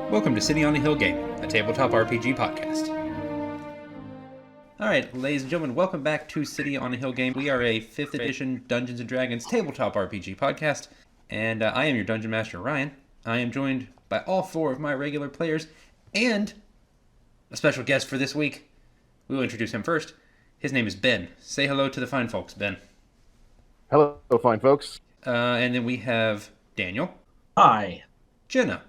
Welcome to City on a Hill Game, a tabletop RPG podcast. Alright, ladies and gentlemen, welcome back to City on a Hill Game. We are a 5th edition Dungeons & Dragons tabletop RPG podcast, and I am your Dungeon Master, Ryan. I am joined by all 4 of my regular players, and a special guest for this week. We will introduce him first. His name is Ben. Say hello to the fine folks, Ben. Hello, fine folks. And then we have Daniel. Hi. Jenna.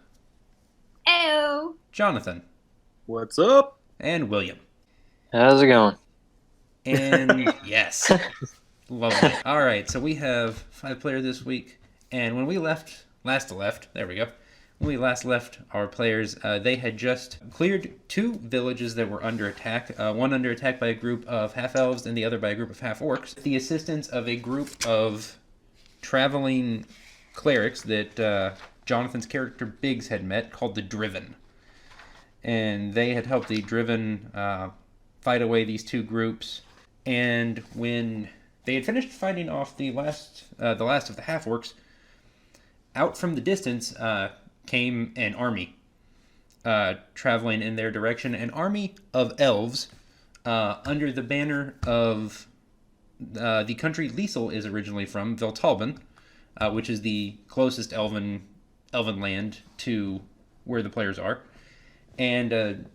Ew. Jonathan. What's up? And William. How's it going? And yes. Lovely. All right, so we have 5 players this week. And when we last left, when we last left our players, they had just cleared 2 villages that were under attack. One under attack by a group of half-elves and the other by a group of half-orcs. The assistance of a group of traveling clerics that Jonathan's character Biggs had met, called the Driven. And they had helped the Driven fight away these 2 groups. And when they had finished fighting off the last of the half-orcs, out from the distance came an army traveling in their direction. An army of elves under the banner of the country Liesel is originally from, Veltalben, which is the closest elven land to where the players are. And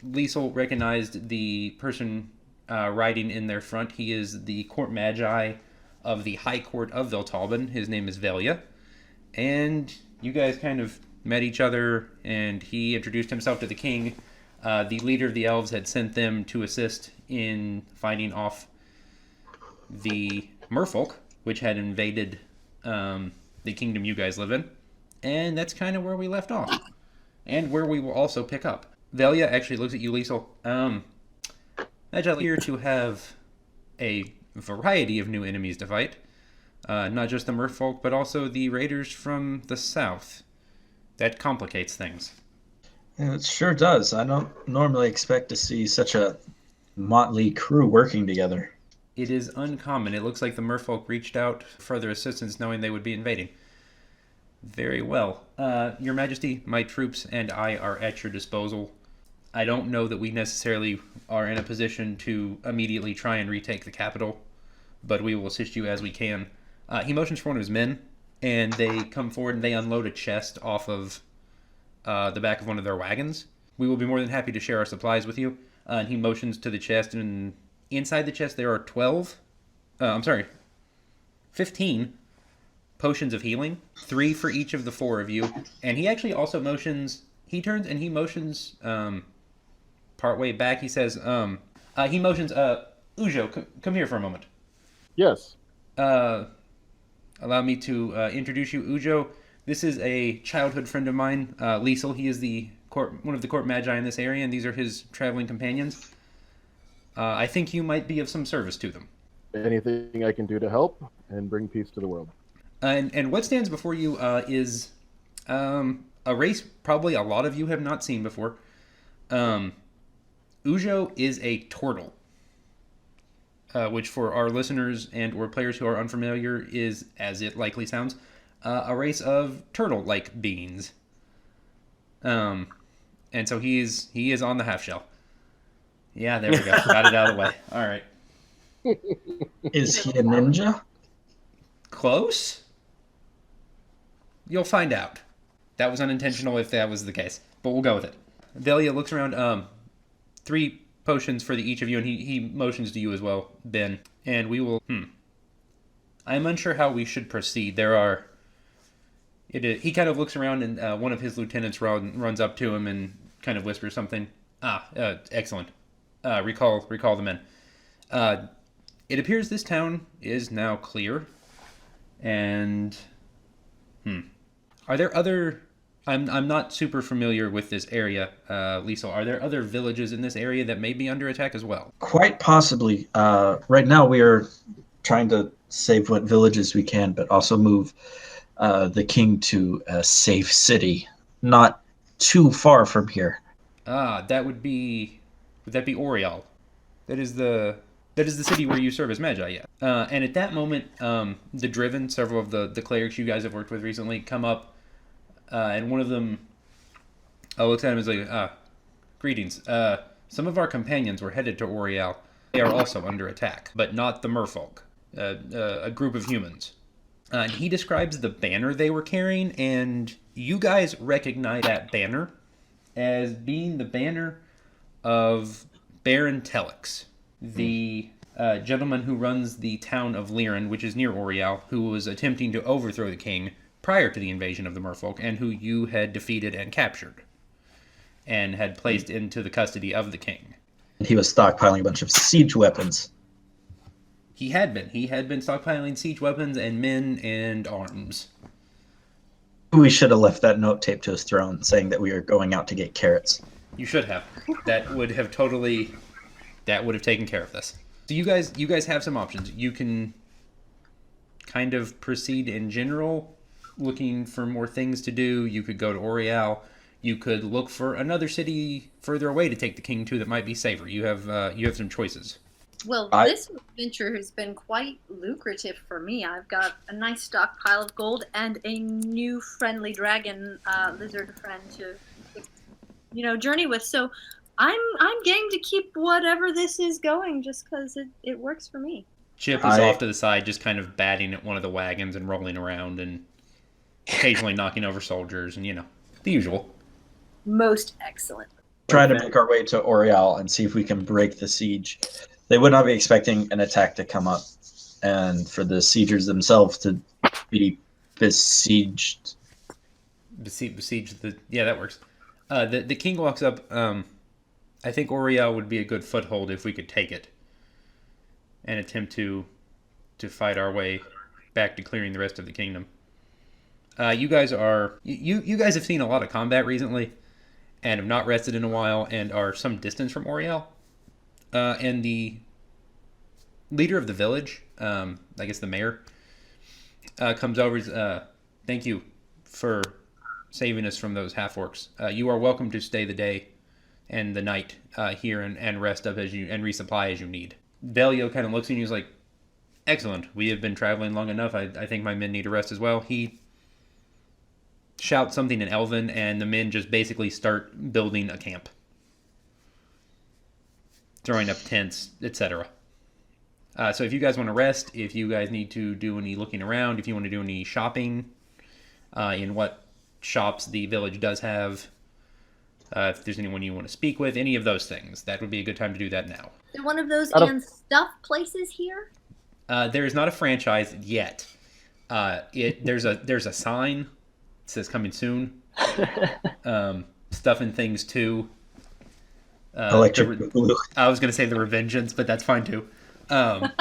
Liesel recognized the person riding in their front. He is the court magi of the High Court of Veltalben. His name is Velia. And you guys kind of met each other, and he introduced himself to the king. The leader of the elves had sent them to assist in fighting off the merfolk, which had invaded the kingdom you guys live in. And that's kind of where we left off. And where we will also pick up. Velia actually looks at you, Liesel. Magi here to have a variety of new enemies to fight. Not just the merfolk, but also the raiders from the south. That complicates things. Yeah, it sure does. I don't normally expect to see such a motley crew working together. It is uncommon. It looks like the merfolk reached out for further assistance knowing they would be invading. Very well. Your Majesty, my troops and I are at your disposal. I don't know that we necessarily are in a position to immediately try and retake the capital, but we will assist you as we can. He motions for one of his men, and they come forward and they unload a chest off of the back of one of their wagons. We will be more than happy to share our supplies with you. And he motions to the chest, and inside the chest there are 15 potions of healing, 3 for each of the 4 of you. And he actually also motions, partway back, he says, Ujo, come here for a moment. Yes. Allow me to introduce you, Ujo. This is a childhood friend of mine, Liesel. He is one of the court magi in this area, and these are his traveling companions. I think you might be of some service to them. Anything I can do to help and bring peace to the world. And what stands before you is a race probably a lot of you have not seen before. Ujo is a turtle, which for our listeners and or players who are unfamiliar is, as it likely sounds, a race of turtle-like beings. And so he is on the half shell. Yeah, there we go. Got it out of the way. All right. Is he a ninja? Close? You'll find out. That was unintentional if that was the case, but we'll go with it. Velia looks around. 3 potions for each of you, and he motions to you as well, Ben. And we will. I'm unsure how we should proceed. He kind of looks around, and one of his lieutenants runs up to him and kind of whispers something. Excellent. Recall the men. It appears this town is now clear, and are there other? I'm not super familiar with this area, Liesel. Are there other villages in this area that may be under attack as well? Quite possibly. Right now we are trying to save what villages we can, but also move the king to a safe city, not too far from here. Would that be Oriol? That is the city where you serve as Magi, yeah. And at that moment, the Driven, several of the clerics you guys have worked with recently, come up, and one of them looks at him as like, greetings. Some of our companions were headed to Oriel. They are also under attack, but not the merfolk. A group of humans. And he describes the banner they were carrying, and you guys recognize that banner as being the banner of Baron Telix, the gentleman who runs the town of Liren, which is near Oriel, who was attempting to overthrow the king prior to the invasion of the merfolk, and who you had defeated and captured, and had placed into the custody of the king. He was stockpiling a bunch of siege weapons. He had been stockpiling siege weapons and men and arms. We should have left that note taped to his throne saying that we are going out to get carrots. You should have. That would have taken care of this. So you guys have some options. You can kind of proceed in general, looking for more things to do. You could go to Oriel. You could look for another city further away to take the king to that might be safer. You have some choices. Well, this adventure has been quite lucrative for me. I've got a nice stockpile of gold and a new friendly dragon lizard friend to, journey with. So I'm game to keep whatever this is going, just because it works for me. Chip is off to the side, just kind of batting at one of the wagons and rolling around and occasionally knocking over soldiers and the usual. Most excellent. Try to make our way to Oriel and see if we can break the siege. They would not be expecting an attack to come up, and for the siegers themselves to be besieged. Yeah, that works. The king walks up. I think Oriel would be a good foothold if we could take it, and attempt to fight our way back to clearing the rest of the kingdom. You guys have seen a lot of combat recently, and have not rested in a while, and are some distance from Oriel. And the leader of the village, I guess the mayor, comes over. Thank you for saving us from those half-orcs. You are welcome to stay the day and the night here and rest up and resupply as you need. Velio kind of looks at you and he's like, excellent. We have been traveling long enough. I think my men need a rest as well. He shouts something in Elven, and the men just basically start building a camp. Throwing up tents, etc. So if you guys want to rest, if you guys need to do any looking around, if you want to do any shopping in what shops the village does have, if there's anyone you want to speak with, any of those things, that would be a good time to do that now. Is there one of those and stuff places here? There is not a franchise yet. There's a sign that says coming soon. Stuff and things too. Electric blue. I was going to say the Revengeance, but that's fine too. Mine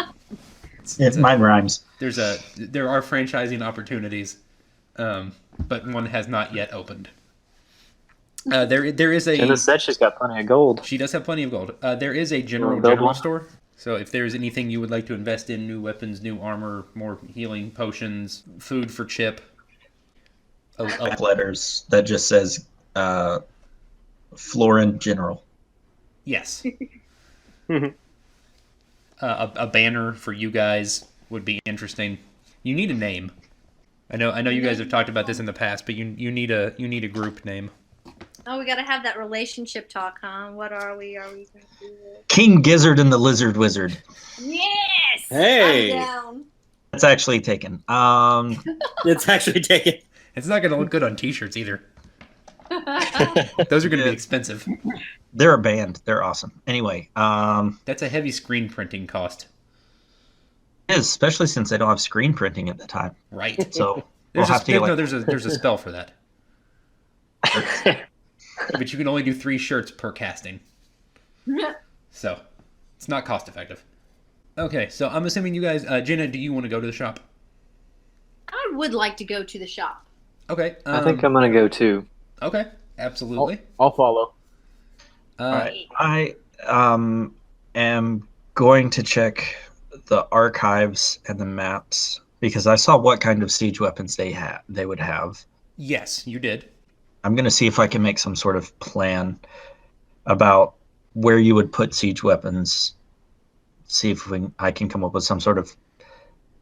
rhymes. There are franchising opportunities, but one has not yet opened. There is a. Jenna said she's got plenty of gold. She does have plenty of gold. There is a general store. So if there's anything you would like to invest in, new weapons, new armor, more healing potions, food for Chip. Letters that just says Florin General. Yes. A banner for you guys would be interesting. You need a name. I know you guys have talked about this in the past, but you need a group name. Oh, we gotta have that relationship talk, huh? What are we? Are we gonna do this? King Gizzard and the Lizard Wizard. Yes! Hey! I'm down. That's actually taken. It's actually taken. It's not going to look good on T-shirts either. Those are going to be expensive. They're a band. They're awesome. Anyway, that's a heavy screen printing cost. It is, especially since they don't have screen printing at the time. Right. So we'll have to get there's a spell for that. But you can only do 3 shirts per casting. So it's not cost effective. Okay, so I'm assuming you guys, Jenna, do you want to go to the shop? I would like to go to the shop. Okay. I think I'm going to go too. Okay, absolutely. I'll follow. All right. I am going to check the archives and the maps because I saw what kind of siege weapons they would have. Yes, you did. I'm going to see if I can make some sort of plan about where you would put siege weapons. See if I can come up with some sort of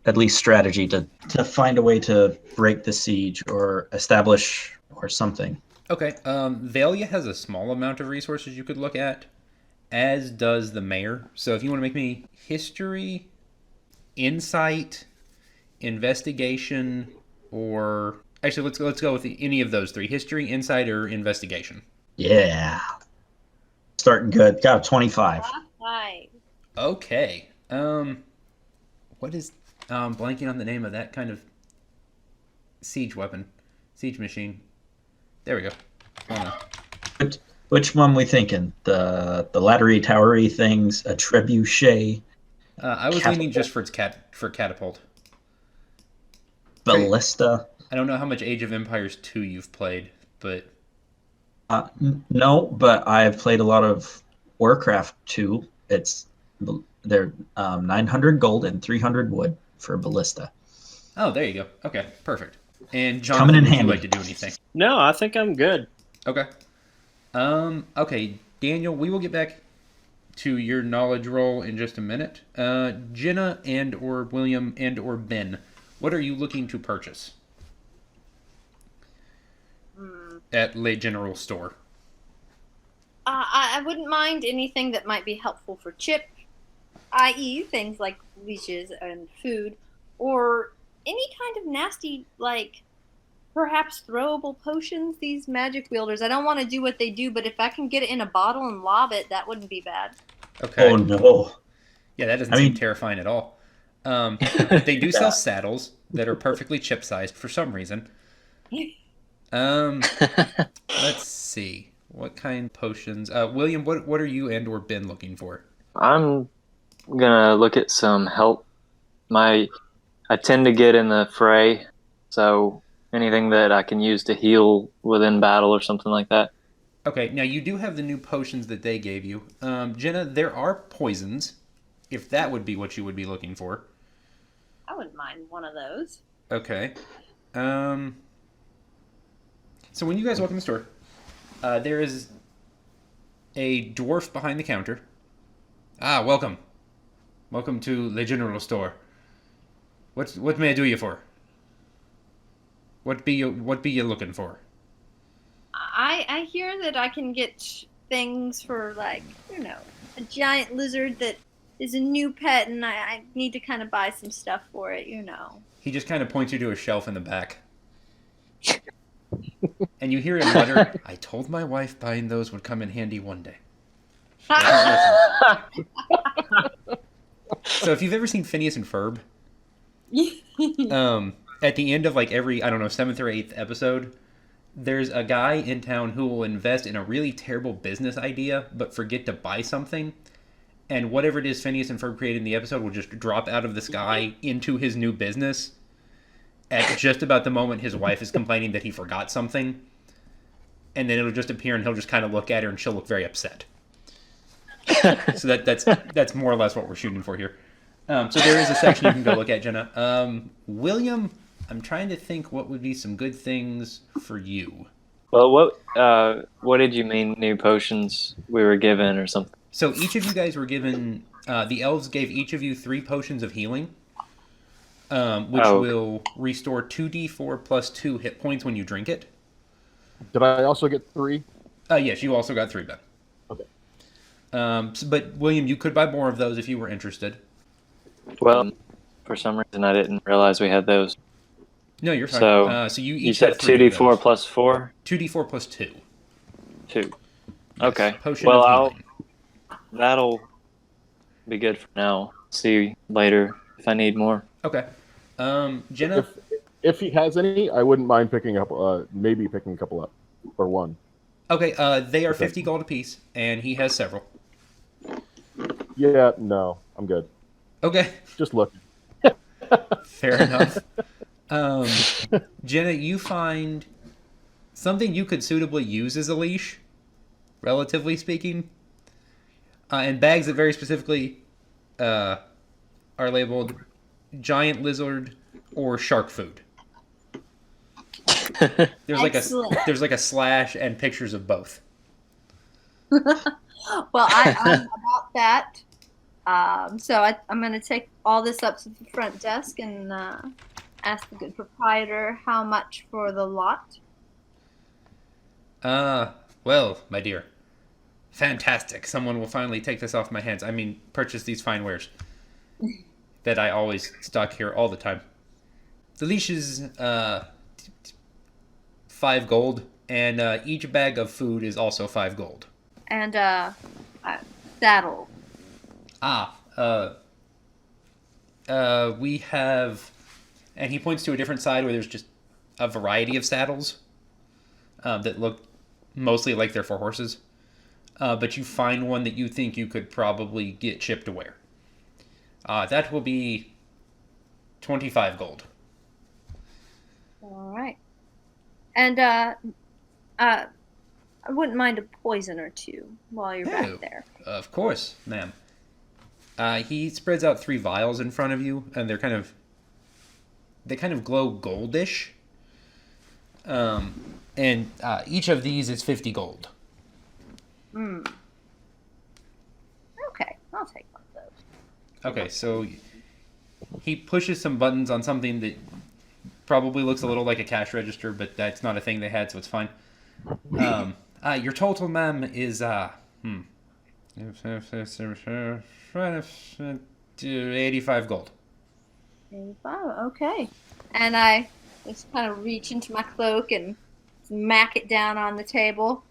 at least strategy to find a way to break the siege or establish or something. Okay. Valia has a small amount of resources you could look at, as does the mayor. So if you want to make me history, insight, investigation, or actually let's go with any of those three: history, insight, or investigation. Yeah. Starting good. Got a 25. Hi. Okay. What is blanking on the name of that kind of siege weapon, siege machine? There we go. Hold on. Which one we thinking? The laddery towery things, a trebuchet, I was leaning just for catapult. ballista. I don't know how much Age of Empires 2 you've played, but No, but I've played a lot of Warcraft 2. They're 900 gold and 300 wood for a ballista. oh, there you go. Okay, perfect. And Coming Jonathan, in would you handy. like to do anything? No, I think I'm good. Okay. Okay, Daniel, we will get back to your knowledge roll in just a minute. Jenna and or William and or Ben, what are you looking to purchase at Le General Store? I wouldn't mind anything that might be helpful for Chip, i.e., things like leashes and food, or any kind of nasty, like perhaps throwable potions. These magic wielders, I don't want to do what they do, but if I can get it in a bottle and lob it, that wouldn't be bad. Okay. Oh no. Yeah, that doesn't seem terrifying at all. They do sell saddles that are perfectly chip-sized for some reason. Let's see. What kind of potions? William, what are you and or Ben looking for? I'm gonna look at some help. I tend to get in the fray, so anything that I can use to heal within battle or something like that. Okay, now you do have the new potions that they gave you. Jenna, there are poisons, if that would be what you would be looking for. I wouldn't mind one of those. Okay. So when you guys walk in the store, there is a dwarf behind the counter. Ah, welcome. Welcome to the general store. What may I do you for? What be you looking for? I hear that I can get things for, like, a giant lizard that is a new pet, and I need to kind of buy some stuff for it, He just kind of points you to a shelf in the back. And you hear him mutter, I told my wife buying those would come in handy one day. So if you've ever seen Phineas and Ferb, at the end of like every, I don't know, 7th or 8th episode, there's a guy in town who will invest in a really terrible business idea, but forget to buy something. And whatever it is Phineas and Ferb created in the episode will just drop out of the sky into his new business at just about the moment his wife is complaining that he forgot something. And then it'll just appear and he'll just kind of look at her and she'll look very upset. So that's more or less what we're shooting for here. So there is a section you can go look at, Jenna. William, I'm trying to think what would be some good things for you. Well, what did you mean new potions we were given or something? So each of you guys were given, the elves gave each of you 3 potions of healing, which will restore 2d4 plus 2 hit points when you drink it. Did I also get 3? Yes, you also got 3, Ben. Okay. But William, you could buy more of those if you were interested. Well, for some reason I didn't realize we had those. No, you're fine. So you you each said have 3 of 2d4 those. plus 4? 2d4 plus 2. 2. Yes, Okay. Potion Well, of healing. that'll be good for now. See later if I need more. Okay. Jenna? If he has any, I wouldn't mind picking up, maybe picking a couple up, or one. Okay, they are 50 gold apiece, and he has several. Yeah, no, I'm good. Okay, Just look. fair enough. Jenna, you find something you could suitably use as a leash, relatively speaking, and bags that very specifically are labeled giant lizard or shark food. There's like a slash and pictures of both. Well, I'm about that. So I'm going to take all this up to the front desk and ask the good proprietor how much for the lot. Well, my dear. Fantastic. Someone will finally take this off my hands. I mean, purchase these fine wares that I always stock here all the time. The leash is 5 gold, and each bag of food is also 5 gold. And saddle. We have, and he points to a different side where there's just a variety of saddles that look mostly like they're for horses. But you find one that you think you could probably get shipped to wear. That will be 25 gold. All right. And I wouldn't mind a poison or two while you're Oh, back there. Of course, ma'am. He spreads out 3 vials in front of you, and they kind of glow goldish. And each of these is 50 gold. Okay, I'll take one of those. Okay, so he pushes some buttons on something that probably looks a little like a cash register, but that's not a thing they had, so it's fine. Your total, ma'am, is 85 gold. 85, okay. And I just kind of reach into my cloak and smack it down on the table.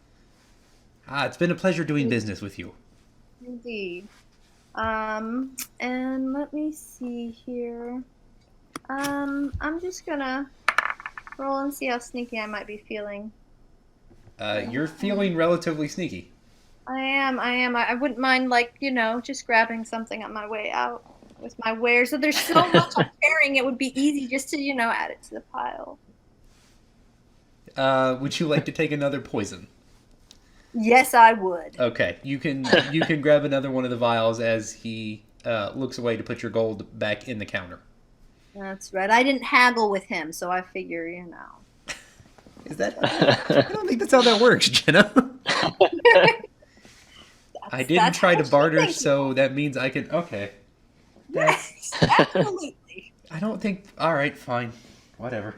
It's been a pleasure doing business with you. Indeed. And let me see here. I'm just gonna roll and see how sneaky I might be feeling. You're feeling relatively sneaky. I am. I wouldn't mind, just grabbing something on my way out with my wares. So there's so much I'm carrying, it would be easy just to, add it to the pile. Would you like to take another poison? Yes, I would. Okay, you can grab another one of the vials as he looks away to put your gold back in the counter. That's right. I didn't haggle with him, so I figure, Is that? I don't think that's how that works, Jenna. I didn't that's try how to barter, she thinks. so that means I can. Okay. Yes, absolutely. I don't think. All right, fine, whatever.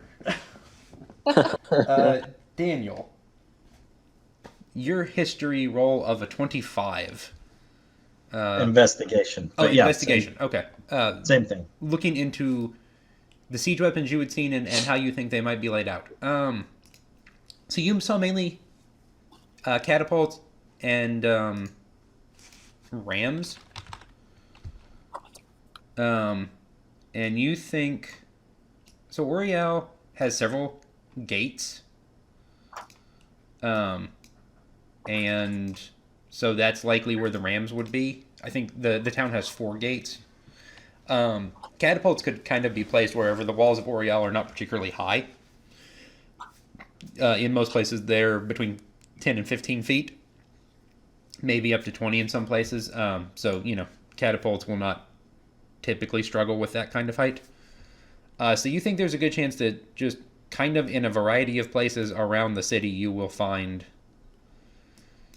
Daniel, your history roll of a 25. Investigation. Oh, But yeah, investigation. Okay. Same thing. Looking into the siege weapons you had seen and how you think they might be laid out. So you saw mainly catapults and rams. And you think... So Oriel has several gates. And so that's likely where the rams would be. I think the town has 4 gates. Catapults could kind of be placed wherever the walls of Oriel are not particularly high. In most places, they're between 10 and 15 feet. Maybe up to 20 in some places. So, catapults will not typically struggle with that kind of height. So you think there's a good chance that just kind of in a variety of places around the city you will find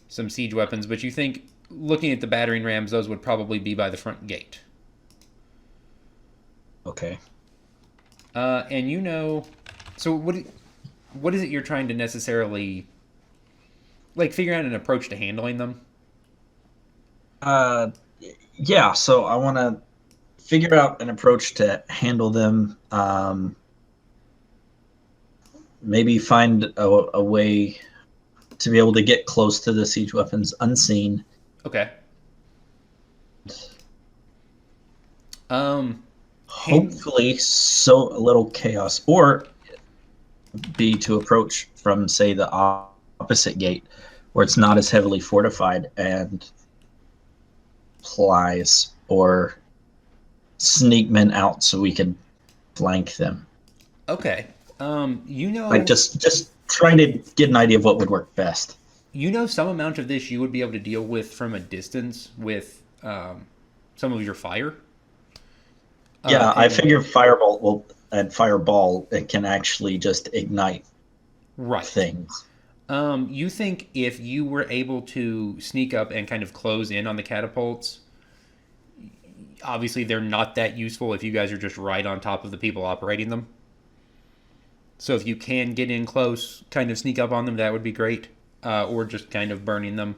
some siege weapons, but you think, looking at the battering rams, those would probably be by the front gate. Okay. And so what is it you're trying to necessarily, figure out an approach to handling them? Yeah, so I want to figure out an approach to handle them. Maybe find a way to be able to get close to the siege weapons unseen. Okay. Hopefully, so little chaos, or be to approach from, say, the opposite gate, where it's not as heavily fortified, and plies or sneak men out so we can flank them. Okay. Just trying to get an idea of what would work best. Some amount of this you would be able to deal with from a distance with some of your fire. Yeah, I figure fireball it can actually just ignite things. You think if you were able to sneak up and kind of close in on the catapults, obviously they're not that useful if you guys are just right on top of the people operating them. So if you can get in close, kind of sneak up on them, that would be great. or just kind of burning them.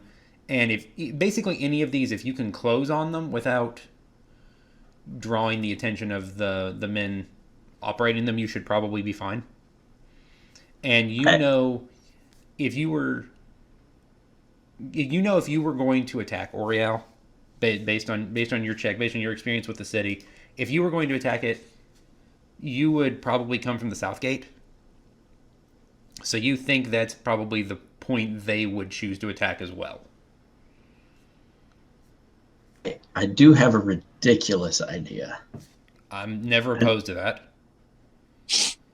And if basically any of these, if you can close on them without drawing the attention of the men operating them, you should probably be fine. And if you were going to attack Oriel, based on your check, based on your experience with the city, if you were going to attack it, you would probably come from the south gate. So you think that's probably the point they would choose to attack as well. I do have a ridiculous idea. I'm never opposed to that.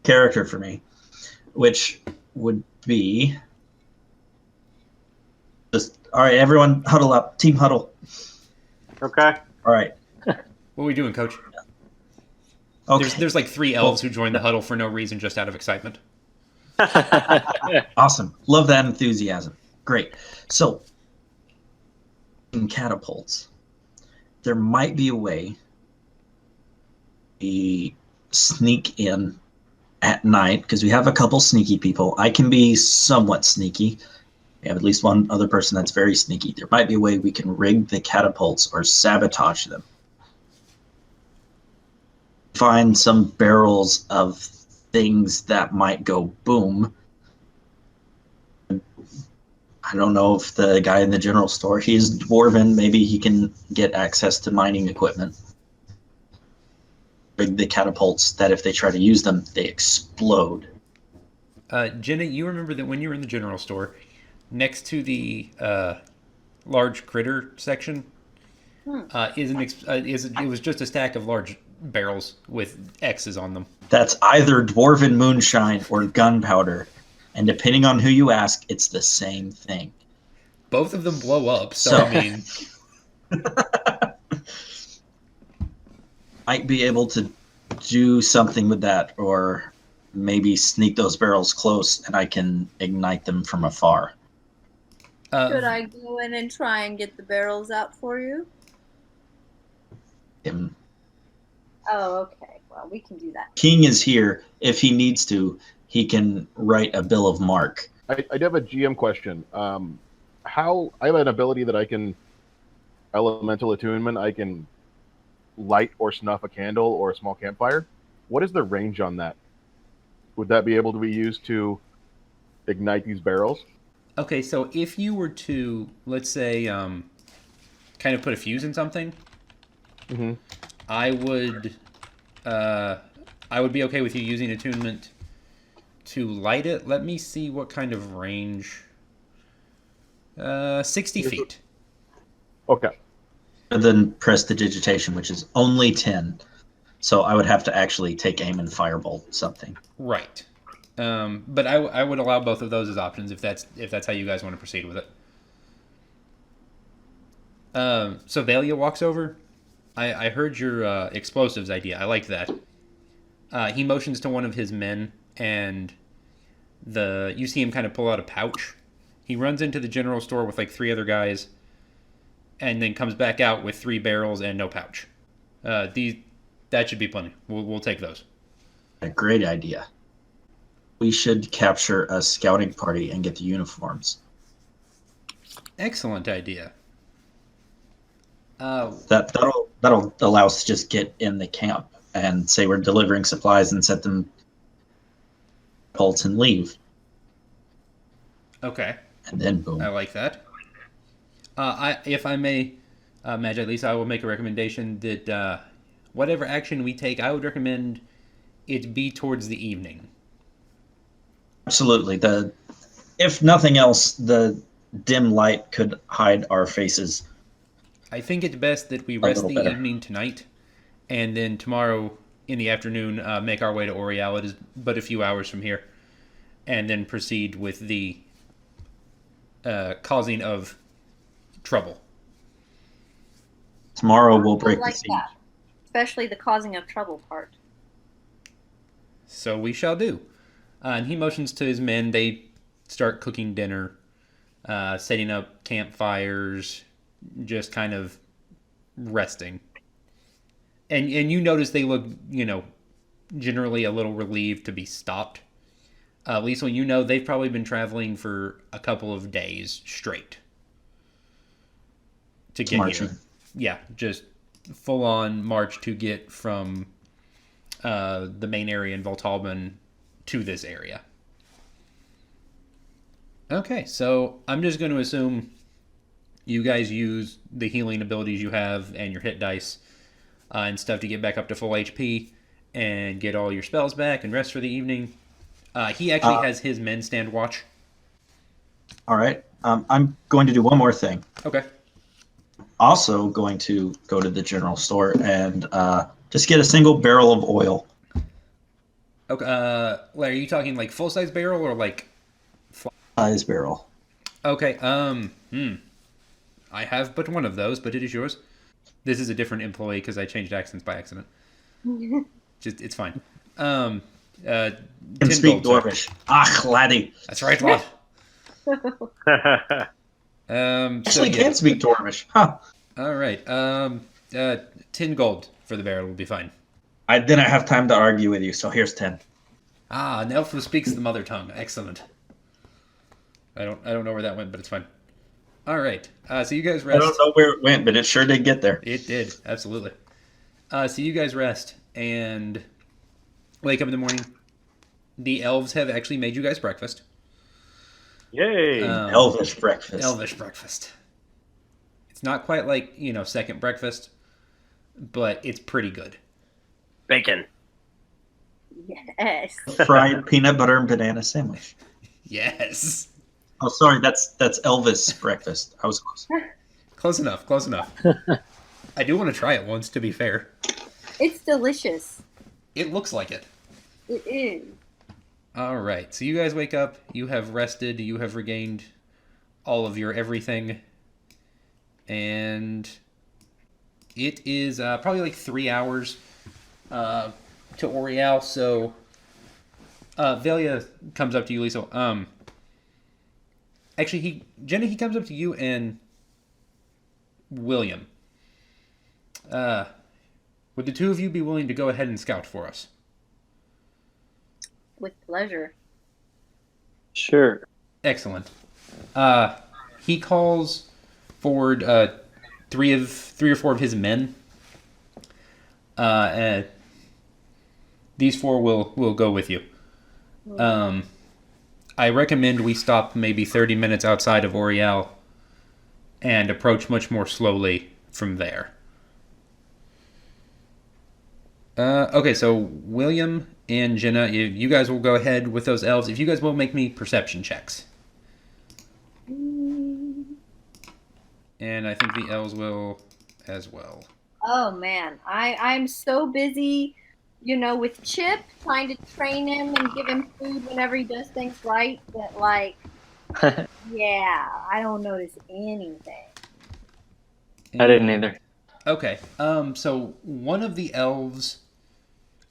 Character for me, which would be just all right. Everyone, huddle up. Team huddle. Okay. All right. What are we doing, Coach? Okay. There's like 3 elves who joined the huddle for no reason, just out of excitement. Awesome. Love that enthusiasm. Great. So, in catapults, there might be a way we sneak in at night, because we have a couple sneaky people. I can be somewhat sneaky. We have at least one other person that's very sneaky. There might be a way we can rig the catapults or sabotage them. Find some barrels of things that might go boom. I don't know if the guy in the general store, he's dwarven, maybe he can get access to mining equipment. Rig the catapults that if they try to use them, they explode. Jenna, you remember that when you were in the general store, next to the large critter section, it was just a stack of large barrels with X's on them. That's either dwarven moonshine or gunpowder, and depending on who you ask, it's the same thing. Both of them blow up, so I mean, might be able to do something with that, or maybe sneak those barrels close and I can ignite them from afar. Should I go in and try and get the barrels out for you? Oh, okay. Well, we can do that. King is here. If he needs to, he can write a bill of marque. I do have a GM question. How I have an ability that I can elemental attunement. I can light or snuff a candle or a small campfire. What is the range on that? Would that be able to be used to ignite these barrels? Okay, so if you were to, let's say, kind of put a fuse in something, Mm-hmm. I would be okay with you using attunement to light it. Let me see what kind of range. 60 feet. Okay. And then prestidigitation, which is only 10. So I would have to actually take aim and firebolt something. Right. But I would allow both of those as options if that's how you guys want to proceed with it. So Valia walks over. I heard your explosives idea. I like that. He motions to one of his men, and you see him kind of pull out a pouch. He runs into the general store with like 3 other guys, and then comes back out with 3 barrels and no pouch. That should be plenty. We'll take those. A great idea. We should capture a scouting party and get the uniforms. Excellent idea. That'll allow us to just get in the camp and say we're delivering supplies and set them pulse and leave. Okay. And then boom. I like that. If I may, Madge, at least I will make a recommendation that whatever action we take, I would recommend it be towards the evening. Absolutely. If nothing else, the dim light could hide our faces. I think it's best that we rest the evening tonight, and then tomorrow in the afternoon make our way to Oriel. It is but a few hours from here, and then proceed with the causing of trouble. Tomorrow we'll break I like the siege. that. Especially the causing of trouble part. So we shall do. And he motions to his men. They start cooking dinner, setting up campfires, just kind of resting. And you notice they look, generally a little relieved to be stopped. Liesel, you know they've probably been traveling for a couple of days straight to get Marching. here. Yeah, just full on march to get from the main area in Voltalben to this area. Okay, so I'm just going to assume you guys use the healing abilities you have and your hit dice and stuff to get back up to full HP and get all your spells back and rest for the evening. He actually has his men stand watch. All right. I'm going to do one more thing. Okay. Also going to go to the general store and just get a single barrel of oil. Okay. Are you talking like full size barrel or like? Size barrel. Okay. I have but one of those, but it is yours. This is a different employee because I changed accents by accident. Just it's fine. Can 10 speak gold, sir. Dwarvish. Ach, laddie. That's right, lad. Actually, can speak Dwarvish. Huh. All right. 10 gold for the barrel will be fine. I didn't have time to argue with you, so here's 10. Ah, an elf who speaks the mother tongue. Excellent. I don't know where that went, but it's fine. All right. So you guys rest. I don't know where it went, but it sure did get there. It did, absolutely. So you guys rest and wake up in the morning. The elves have actually made you guys breakfast. Yay! Elvish breakfast. Elvish breakfast. It's not quite like, second breakfast, but it's pretty good. Bacon. Yes. Fried peanut butter and banana sandwich. Yes. Oh, sorry, that's Elvis breakfast. I was close. Close enough, close enough. I do want to try it once, to be fair. It's delicious. It looks like it. It is. All right, so you guys wake up, you have rested, you have regained all of your everything, and it is probably like 3 hours to Oriel, so Velia comes up to you, Lisa. Actually, Jenna, he comes up to you and William. Would the two of you be willing to go ahead and scout for us? With pleasure. Sure. Excellent. He calls forward three or four of his men. And these four will go with you. I recommend we stop maybe 30 minutes outside of Oriel and approach much more slowly from there. Okay, so William and Jenna, you guys will go ahead with those elves. If you guys will make me perception checks. And I think the elves will as well. Oh man, I'm so busy, with Chip, trying to train him and give him food whenever he does things right, that yeah, I don't notice anything. I didn't either. Okay, so one of the elves,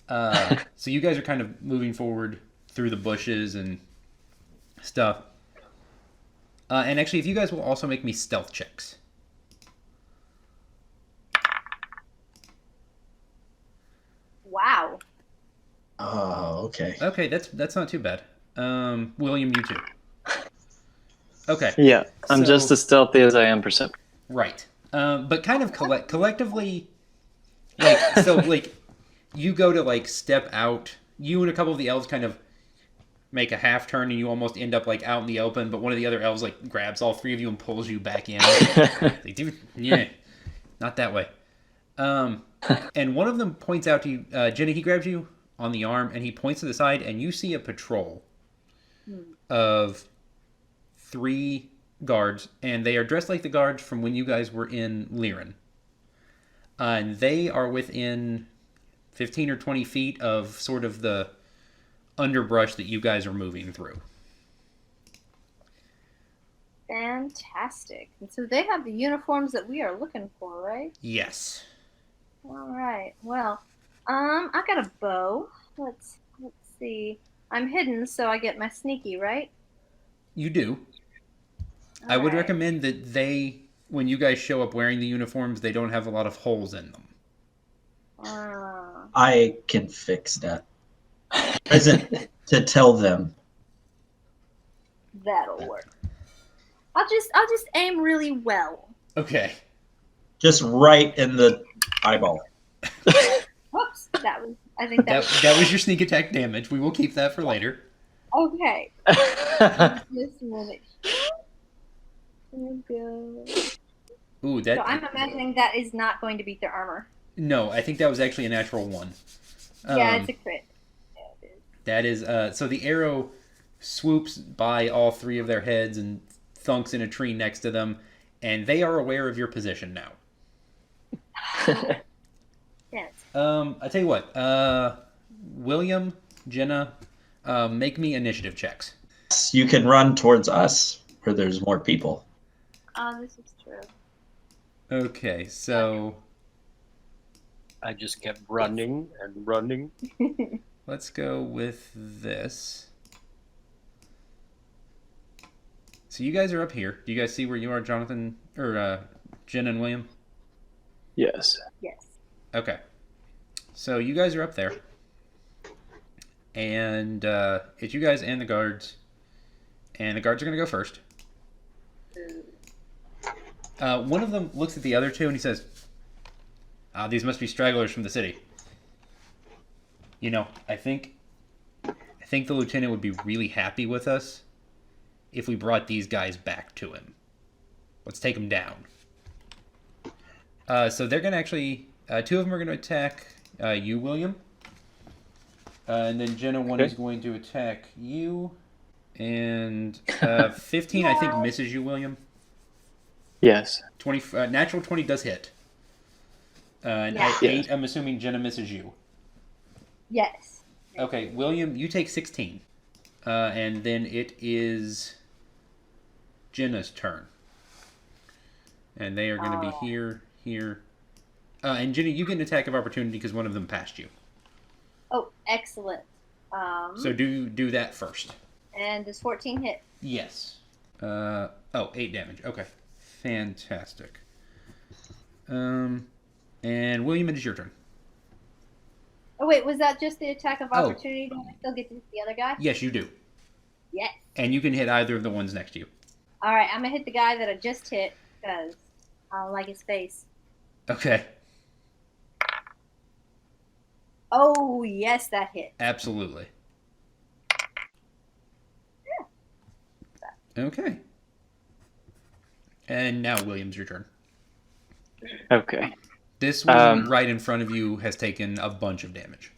so you guys are kind of moving forward through the bushes and stuff. And actually, if you guys will also make me stealth checks. Wow. Oh, okay. Okay, that's not too bad. William, you too. Okay. Yeah, I'm So- just as stealthy as I am perceptive. Right. But kind of collectively, you go to step out. You and a couple of the elves kind of make a half turn, and you almost end up out in the open. But one of the other elves grabs all three of you and pulls you back in. Dude, yeah, not that way. And one of them points out to you, Jenny. He grabs you on the arm and he points to the side, and you see a patrol of 3 guards, and they are dressed like the guards from when you guys were in Liren. And they are within 15 or 20 feet of sort of the underbrush that you guys are moving through. Fantastic. And so they have the uniforms that we are looking for, right? Yes. All right. Well, I got a bow. Let's see. I'm hidden, so I get my sneaky, right? You do. I would Alright. recommend that when you guys show up wearing the uniforms, they don't have a lot of holes in them. Uh, I can fix that. Present to tell them That'll work. I'll just aim really well. Okay. Just right in the eyeball. Whoops, I think that That was your sneak attack damage. We will keep that for later. okay. Just a minute. Go. Ooh, So I'm imagining that is not going to beat their armor. No, I think that was actually a natural one. Yeah, it's a crit. Yeah, it is. That is so the arrow swoops by all three of their heads and thunks in a tree next to them, and they are aware of your position now. Yes. I tell you what, William, Jenna, make me initiative checks. You can run towards us where there's more people. This is true. Okay, so I just kept running and running. let's go with this. So you guys are up here. Do you guys see where you are, Jonathan, or Jen and William? Yes. Yes. Okay. So you guys are up there. And it's you guys and the guards. And the guards are going to go first. One of them looks at the other two and he says, these must be stragglers from the city. You know, I think the lieutenant would be really happy with us if we brought these guys back to him. Let's take them down. So they're going to actually... two of them are going to attack you, William. And then Jenna, one is going to attack you. And 15, I think, misses you, William. Yes. 20, natural 20 does hit. And Yeah. 8, I'm assuming Jenna misses you. Yes. Okay, William, you take 16. And then it is Jenna's turn. And they are going to be here, here. And Jenny, you get an attack of opportunity because one of them passed you. Oh, excellent. So do that first. And does 14 hit? Yes. 8 damage. Okay. Fantastic. And William, it is your turn. Oh wait, was that just the attack of opportunity? Do I still get to hit the other guy? Yes, you do. Yes. And you can hit either of the ones next to you. All right, I'm gonna hit the guy that I just hit because I don't like his face. Okay. Oh yes, that hit. Absolutely. Okay. And now, William's your turn. Okay. This one right in front of you has taken a bunch of damage.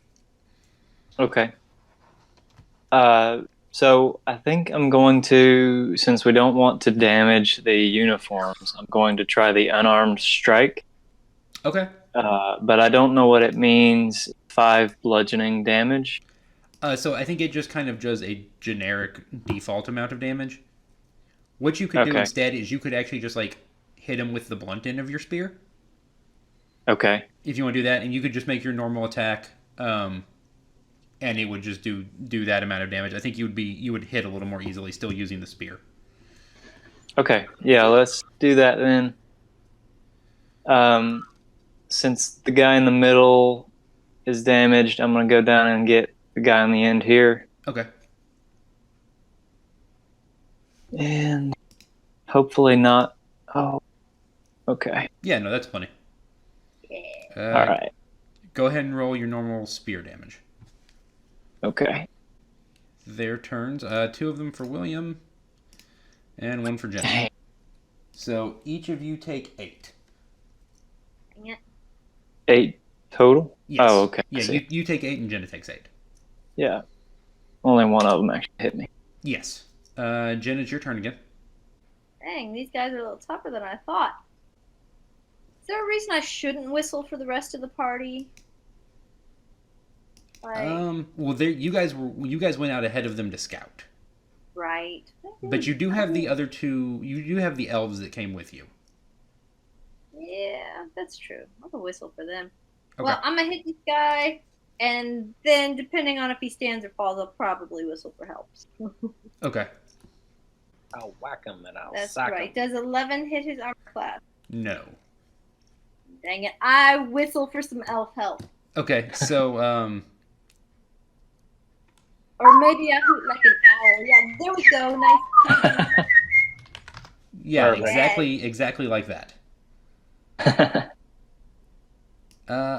Okay. So I think I'm going to, since we don't want to damage the uniforms, I'm going to try the unarmed strike. Okay. But I don't know what it means. 5 bludgeoning damage. So I think it just kind of does a generic default amount of damage. What you could do instead is you could actually just like hit him with the blunt end of your spear. Okay. If you want to do that, and you could just make your normal attack, and it would just do that amount of damage. I think you would hit a little more easily still using the spear. Okay. Yeah, let's do that then. Since the guy in the middle is damaged, I'm gonna go down and get the guy on the end here. Okay. And hopefully not. Oh, okay. Yeah, no, that's plenty. Yeah. All right. Go ahead and roll your normal spear damage. Okay. Their turns. 2 of them for William, and 1 for Jenna. So each of you take 8. Yeah. 8 total? Yes. Oh, okay. Yeah, you take 8 and Jenna takes 8. Yeah. Only one of them actually hit me. Yes. Jen, it's your turn again. Dang, these guys are a little tougher than I thought. Is there a reason I shouldn't whistle for the rest of the party? Like, Well, you guys went out ahead of them to scout. right. But you do have the other 2. You do have the elves that came with you. Yeah, that's true. I'll go whistle for them. Okay. Well, I'm gonna hit this guy, and then depending on if he stands or falls, I'll probably whistle for help. Okay. I'll whack him and I'll That's sack right. him. Does 11 hit his armor class? No. Dang it! I whistle for some elf help. Okay. So Or maybe I hoot like an owl. Yeah, there we go. Nice. Yeah, Perfect. exactly like that.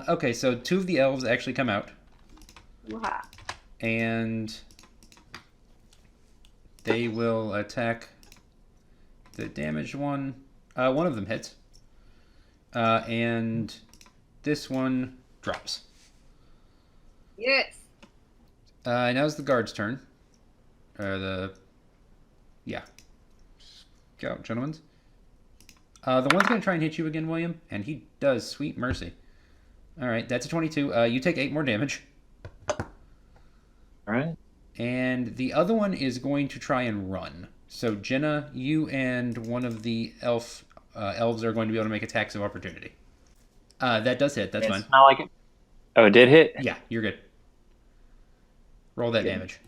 Okay, so 2 of the elves actually come out, Woo-ha. and they will attack the damaged one. One of them hits, and this one drops. Yes. Now's the guard's turn. Scout gentlemen's. The one's going to try and hit you again, William, and he does. Sweet mercy. All right, that's a 22. You take 8 more damage. All right. And the other one is going to try and run. So Jenna, you and one of the elves are going to be able to make attacks of opportunity. That does hit. That's fine. It's not like it. Oh, it did hit? Yeah, you're good. Roll that damage.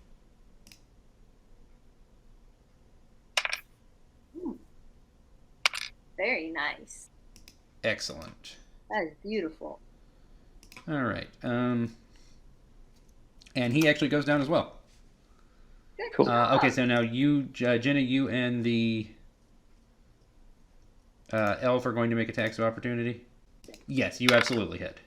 Very nice. Excellent. That is beautiful. All right. And he actually goes down as well. Good Cool. job. Okay, so now you, Jenna, you and the elf are going to make attacks of opportunity. Yes, you absolutely hit.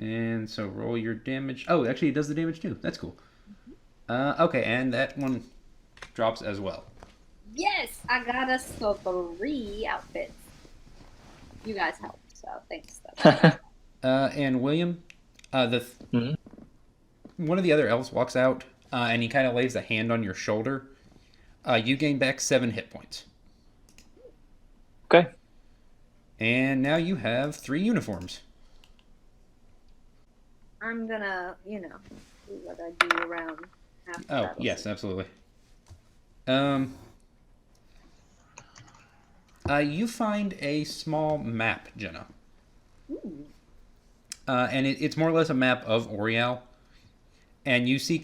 And so roll your damage. Oh, actually, it does the damage too. That's cool. Okay, and that one drops as well. Yes, I got us 3 outfits. You guys helped, so thanks. And William, Mhm. one of the other elves walks out, and he kind of lays a hand on your shoulder. You gain back 7 hit points. Okay. And now you have 3 uniforms. I'm gonna, do what I do around after Oh, battle. yes, absolutely. You find a small map, Jenna. Ooh. And it's more or less a map of Oriel. And you see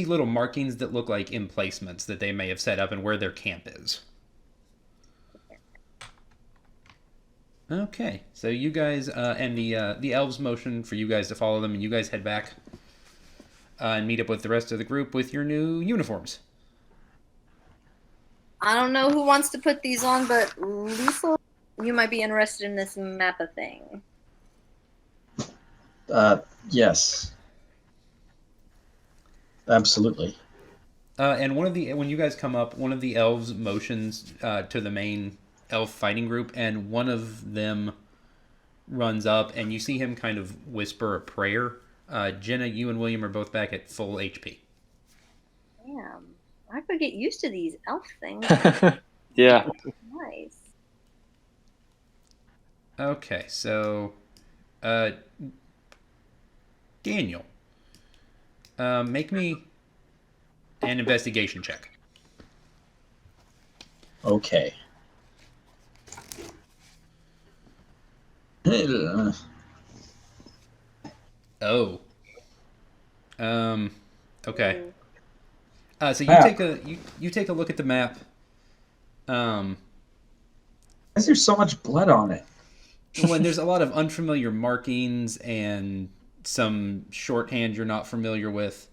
little markings that look like emplacements that they may have set up and where their camp is. Okay, so you guys and the elves motion for you guys to follow them, and you guys head back and meet up with the rest of the group with your new uniforms. I don't know who wants to put these on, but Lisa, you might be interested in this Mappa thing. Yes. Absolutely. And when you guys come up, one of the elves motions to the main elf fighting group, and one of them runs up, and you see him kind of whisper a prayer. Jenna, you and William are both back at full HP. Damn, I could get used to these elf things. Yeah. Nice. Okay, so Daniel, make me an investigation check. Okay. Oh. Okay. So you Map. take a look at the map. Why is there so much blood on it? When there's a lot of unfamiliar markings and some shorthand you're not familiar with,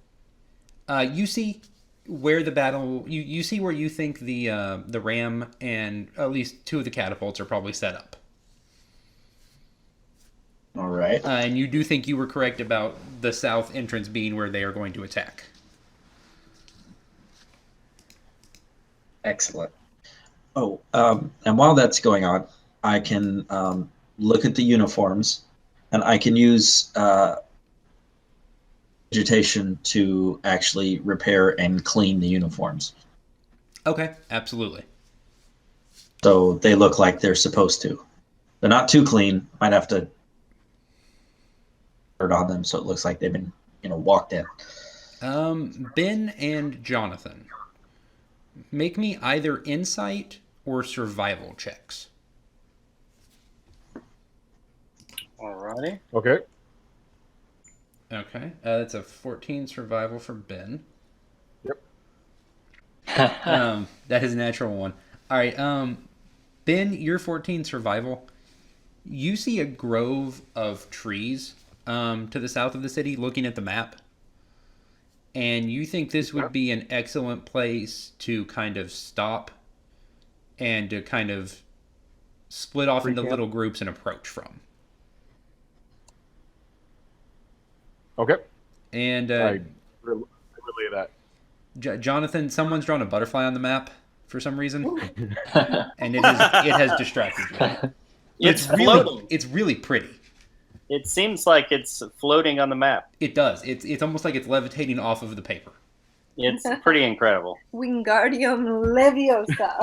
you see where the battle. You see where you think the ram and at least 2 of the catapults are probably set up. All right. And you do think you were correct about the south entrance being where they are going to attack. Excellent. Oh, and while that's going on, I can look at the uniforms, and I can use vegetation to actually repair and clean the uniforms, Okay, absolutely. so they look like they're supposed to. They're not too clean. Might have to dirt on them so it looks like they've been, walked in. Ben and Jonathan, make me either insight or survival checks. Alrighty. Okay. Okay, that's a 14 survival for Ben. Yep. That is a natural one. All right, Ben, your 14 survival. You see a grove of trees to the south of the city, looking at the map, and you think this would be an excellent place to kind of stop and to kind of split off into little groups and approach from. Okay. And I relay that. Jonathan, someone's drawn a butterfly on the map for some reason, and it has distracted you. It's floating. It's really pretty. It seems like it's floating on the map. It does. It's almost like it's levitating off of the paper. It's pretty incredible. Wingardium Leviosa.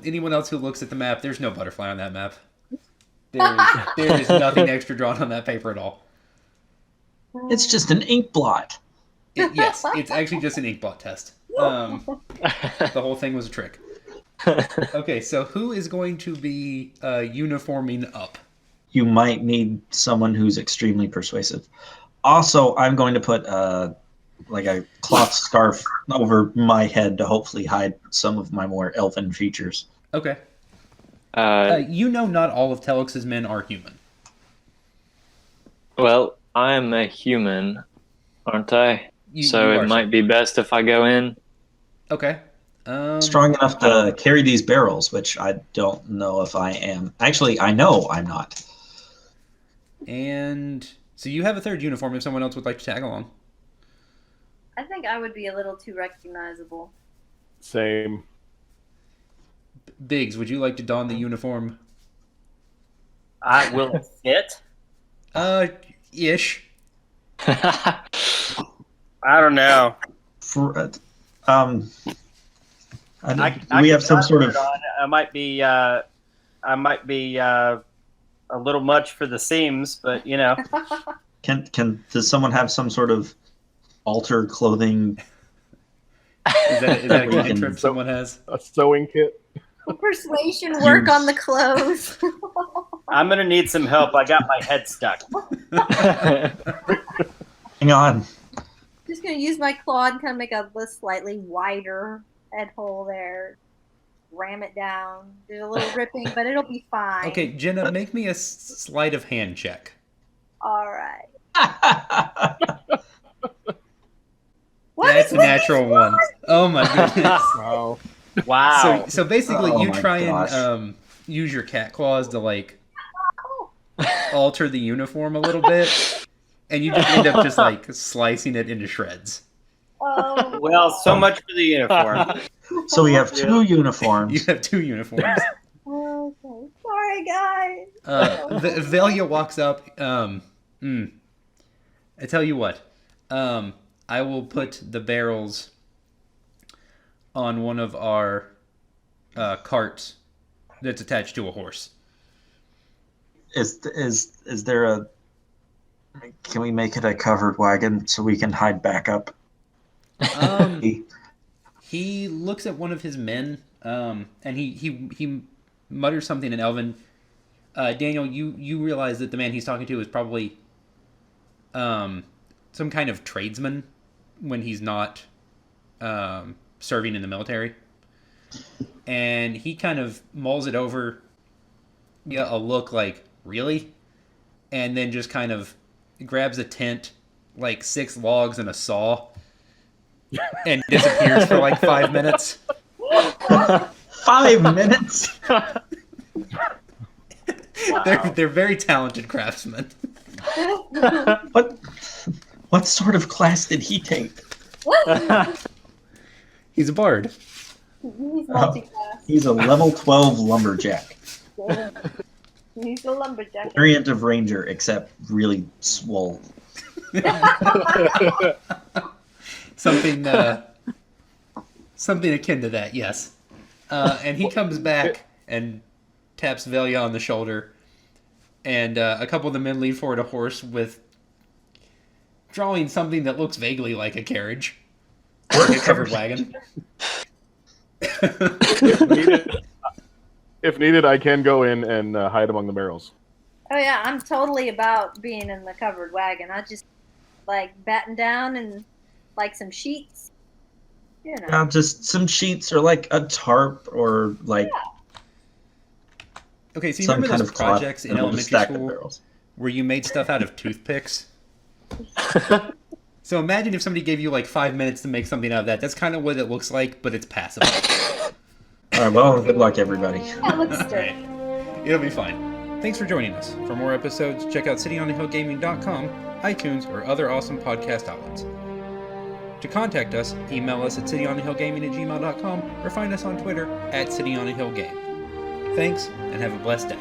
Anyone else who looks at the map, there's no butterfly on that map. There is nothing extra drawn on that paper at all. It's just an ink blot. Yes, it's actually just an ink blot test. The whole thing was a trick. Okay, so who is going to be uniforming up? You might need someone who's extremely persuasive. Also, I'm going to put like a cloth scarf over my head to hopefully hide some of my more elven features. Okay. Not all of Telex's men are human. Well, I'm a human, aren't I? So you it might be best if I go in. Okay. Strong enough to carry these barrels, which I don't know if I am. Actually, I know I'm not. And so you have a third uniform if someone else would like to tag along. I think I would be a little too recognizable. Same. Biggs, would you like to don the uniform? Will it fit? Ish. I don't know. We have some sort of. I might be a little much for the seams, but you know. Does someone have some sort of alter clothing? Is that a cantrip someone has? A sewing kit. Persuasion work on the clothes. I'm gonna need some help. I got my head stuck. Hang on. Just gonna use my claw and kind of make a slightly wider head hole there. Ram it down. There's a little ripping, but it'll be fine. Okay, Jenna, make me a sleight of hand check. All right. That's a natural one. Oh my goodness. Wow. Wow. So basically, Oh you my try gosh. and use your cat claws to like alter the uniform a little bit, and you just end up just like slicing it into shreds. Oh. Well, so much for the uniform. So we have two uniforms. You have two uniforms. Okay. Sorry, guys. Velia walks up. I tell you what. I will put the barrels on one of our carts that's attached to a horse. Is there a? Can we make it a covered wagon so we can hide back up? He looks at one of his men, and he mutters something in Elven. Daniel, you realize that the man he's talking to is probably some kind of tradesman when he's not serving in the military. And he kind of mulls it over, a look like, really? And then just kind of grabs a tent, like 6 logs and a saw, and disappears for like 5 minutes. 5 minutes? They're very talented craftsmen. What sort of class did he take? He's a bard. He's multi-class. He's a level 12 lumberjack. He's a lumberjack. Variant of ranger, except really swole. Something akin to that, yes. And he comes back and taps Velia on the shoulder, and a couple of the men lead forward a horse with drawing something that looks vaguely like a carriage or a covered wagon. If needed, I can go in and hide among the barrels. Oh yeah, I'm totally about being in the covered wagon. I just like batten down and like some sheets. You know. Just some sheets or like a tarp or like. Okay, so you Some remember kind those of cloth projects in and a elementary stack of school barrels. where you made stuff out of toothpicks? So imagine if somebody gave you like 5 minutes to make something out of that. That's kind of what it looks like, but it's passable. All right, well, good luck, everybody. That looks All good. right. It'll be fine. Thanks for joining us. For more episodes, check out cityonthehillgaming.com, iTunes, or other awesome podcast outlets. To contact us, email us at cityonthehillgaming@gmail.com or find us on Twitter @cityonthehillgame. Thanks, and have a blessed day.